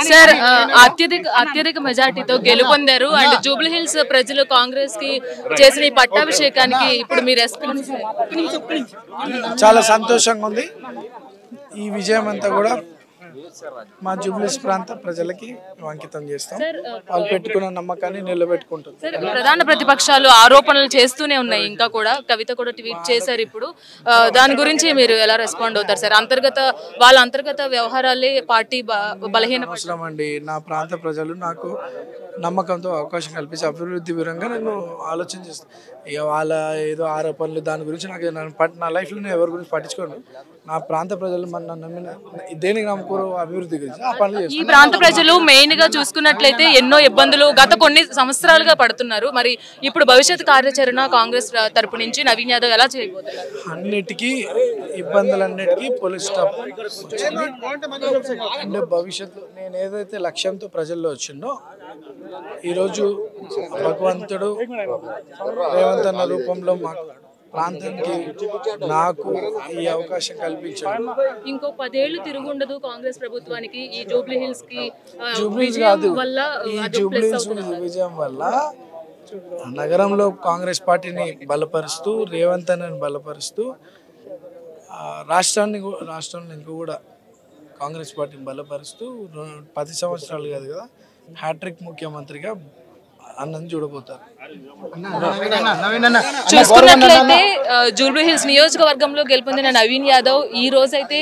Sir అత్యధిక మెజార్టీతో గెలుపొందారు అండ్ జూబ్లీ హిల్స్ ప్రజలు కాంగ్రెస్ కి చేసిన ఈ పట్టాభిషేకానికి ఇప్పుడు మీ రెస్పాన్స్ చాలా సంతోషంగా ఉంది. ఈ విజయం అంతా కూడా మా జూబ్లీస్ ప్రాంత ప్రజలకి అంకితం చేస్తాం. వాళ్ళు పెట్టుకున్న నమ్మకాన్ని నిలబెట్టుకుంటాం. ప్రధాన ప్రతిపక్షాలు ఆరోపణలు చేస్తూనే ఉన్నాయి. ఇంకా కూడా కవిత కూడా ట్వీట్ చేశారు. ఇప్పుడు దాని గురించి మీరు ఎలా రెస్పాండ్ అవుతారు సార్? వాళ్ళ అంతర్గత వ్యవహారాలే పార్టీ బలహీన అవసరం అండి. నా ప్రాంత ప్రజలు నాకు నమ్మకంతో అవకాశం కల్పించి అభివృద్ధి విధంగా నేను ఆలోచన చేస్తాను. ఇక వాళ్ళ ఏదో ఆరోపణలు దాని గురించి నా లైఫ్లో నేను ఎవరి గురించి పట్టించుకోను. నా ప్రాంత ప్రజలు మన నమ్మిన దేనికి నమ్ముకోరు అభివృద్ధి గురించి ఆ పనులు చేస్తారు. ఈ ప్రాంత ప్రజలు మెయిన్ గా చూసుకున్నట్లయితే ఎన్నో ఇబ్బందులు గత కొన్ని సంవత్సరాలుగా పడుతున్నారు. మరి ఇప్పుడు భవిష్యత్ కార్యాచరణ కాంగ్రెస్ తరపు నుంచి నవీన్ యాదవ్ ఎలా చేయబోతున్నారు? అన్నిటికీ ఇబ్బందులన్నిటికీ పోలీస్ స్టాప్ అంటే భవిష్యత్తులో నేను ఏదైతే లక్ష్యంతో ప్రజల్లో వచ్చిందో ఈరోజు భగవంతుడు రేవంత్ అన్న రూపంలో మా ప్రాంతానికి నాకు ఈ అవకాశం కల్పించాడు. ఇంకో 10 ఏళ్లు తిరుగుండదు కాంగ్రెస్ ప్రభుత్వానికి. ఈ జూబ్లీ హిల్స్ కి విజయం వల్ల నగరంలో కాంగ్రెస్ పార్టీని బలపరుస్తూ రేవంత్ అన్నని బలపరుస్తూ రాష్ట్రంలో ఇంకా కూడా కాంగ్రెస్ పార్టీని బలపరుస్తూ 10 సంవత్సరాలు కాదు కదా హ్యాట్రిక్ ముఖ్యమంత్రిగా అన్నని చూడబోతారు. చూసుకున్నట్లయితే జూబ్లీ హిల్స్ నియోజకవర్గంలో గెలుపొందిన నవీన్ యాదవ్ ఈ రోజు అయితే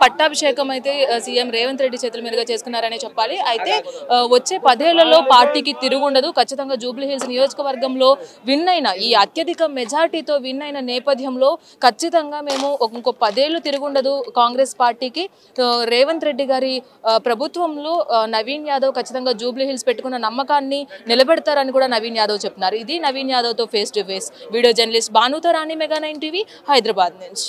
పట్టాభిషేకం అయితే సీఎం రేవంత్ రెడ్డి చేతుల మీదుగా చేసుకున్నారనే చెప్పాలి. అయితే వచ్చే 10 ఏళ్లలో పార్టీకి తిరుగుండదు. ఖచ్చితంగా జూబ్లీ హిల్స్ నియోజకవర్గంలో విన్ అయిన ఈ అత్యధిక మెజార్టీతో విన్ అయిన నేపథ్యంలో ఖచ్చితంగా మేము ఇంకో 10 ఏళ్లు తిరుగుండదు కాంగ్రెస్ పార్టీకి. రేవంత్ రెడ్డి గారి ప్రభుత్వంలో నవీన్ యాదవ్ ఖచ్చితంగా జూబ్లీ హిల్స్ పెట్టుకున్న నమ్మకాన్ని నిలబెడతారని కూడా నవీన్ యాదవ్ చెప్తున్నారు. ఇది నవీన్ యాదవ్ తో face to face. Video journalist భానుతో రాణి, మెగా 9 టీవీ, హైదరాబాద్ నుంచి.